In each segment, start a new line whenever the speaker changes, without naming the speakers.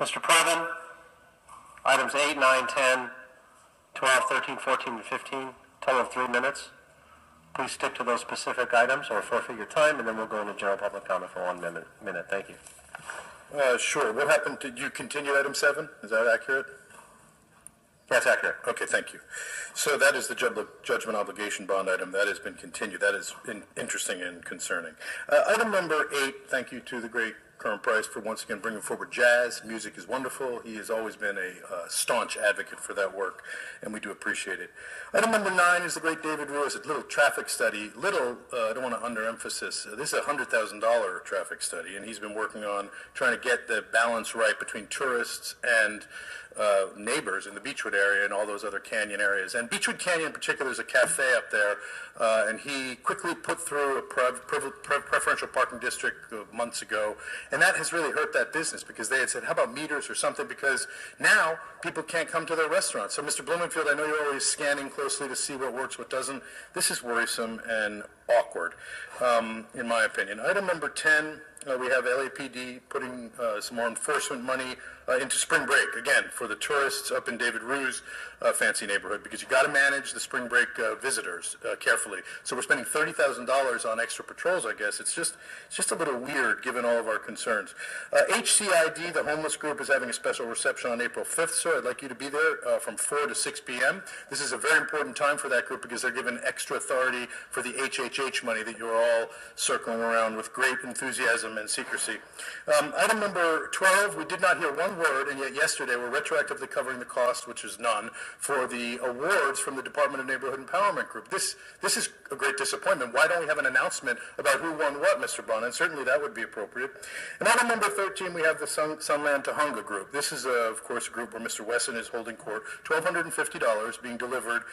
Mr. Previn, items 8, 9, 10, 12, 13, 14, and 15, total of 3 minutes. Please stick to those specific items or forfeit your time, and then we'll go into general public comment for 1 minute. Thank you.
Sure. What happened? Did you continue item 7? Is that accurate?
That's accurate.
Okay, thank you. So that is the judgment obligation bond item. That has been continued. That is interesting and concerning. Item number 8, thank you to the great Colonel Price for once again bringing forward jazz. Music is wonderful. He has always been a staunch advocate for that work, and we do appreciate it. Item number 9 is the great David Ruiz, a little traffic study. I don't want to underemphasis. This is a $100,000 traffic study, and he's been working on trying to get the balance right between tourists and neighbors in the Beechwood area and all those other canyon areas. And Beechwood Canyon in particular is a cafe up there, and he quickly put through a preferential parking district months ago, and that has really hurt that business because they had said, how about meters or something, because now people can't come to their restaurants. So Mr. Blumenfield, I know you're always scanning closely to see what works, what doesn't. This is worrisome and awkward, in my opinion. Item number 10, we have LAPD putting some more enforcement money into spring break, again, for the tourists up in David Rue's fancy neighborhood, because you got to manage the spring break visitors carefully. So we're spending $30,000 on extra patrols, I guess. It's just a little weird given all of our concerns. HCID, the homeless group, is having a special reception on April 5th, sir. I'd like you to be there from 4 to 6 p.m. This is a very important time for that group because they're given extra authority for the HHH money that you're all circling around with great enthusiasm and secrecy. Item number 12, we did not hear one word, and yet yesterday we're retroactively covering the cost, which is none, for the awards from the Department of Neighborhood Empowerment Group. This is a great disappointment. Why don't we have an announcement about who won what, Mr. Bunn? And certainly that would be appropriate. And item number 13, we have the Sunland Tahunga Group. This is, of course, a group where Mr. Wesson is holding court. $1,250 being delivered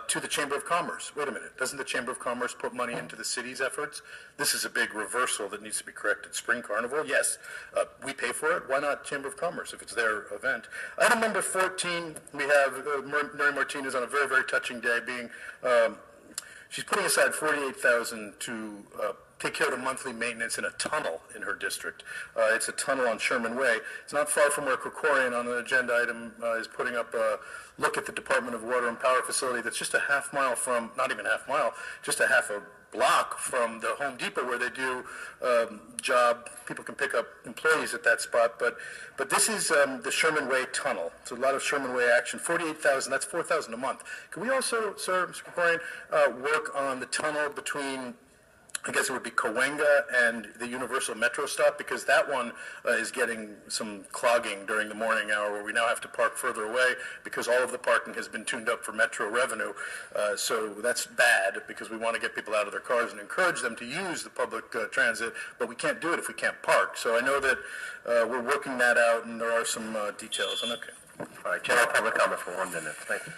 to the Chamber of Commerce. Wait a minute. Doesn't the Chamber of Commerce put money into the city's efforts? This is a big reversal that needs to be corrected. Spring Carnival, yes. We pay for it. Why not Chamber of Commerce if it's their event? Item number 14, we have Mary Martinez on a very, very touching day being, she's putting aside $48,000 to take care of the monthly maintenance in a tunnel in her district. It's a tunnel on Sherman Way. It's not far from where Krikorian on an agenda item is putting up a look at the Department of Water and Power facility that's just a half mile from, not even half mile, just a half a block from the Home Depot where they do job. People can pick up employees at that spot, but this is the Sherman Way tunnel. It's a lot of Sherman Way action. $48,000, that's $4,000 a month. Can we also, sir, Mr. Krikorian, work on the tunnel between, I guess it would be Cahuenga and the Universal Metro stop, because that one is getting some clogging during the morning hour where we now have to park further away because all of the parking has been tuned up for Metro revenue. So that's bad because we want to get people out of their cars and encourage them to use the public transit, but we can't do it if we can't park. So I know that we're working that out, and there are some details. And okay.
All right, general public comment for 1 minute. Thank you.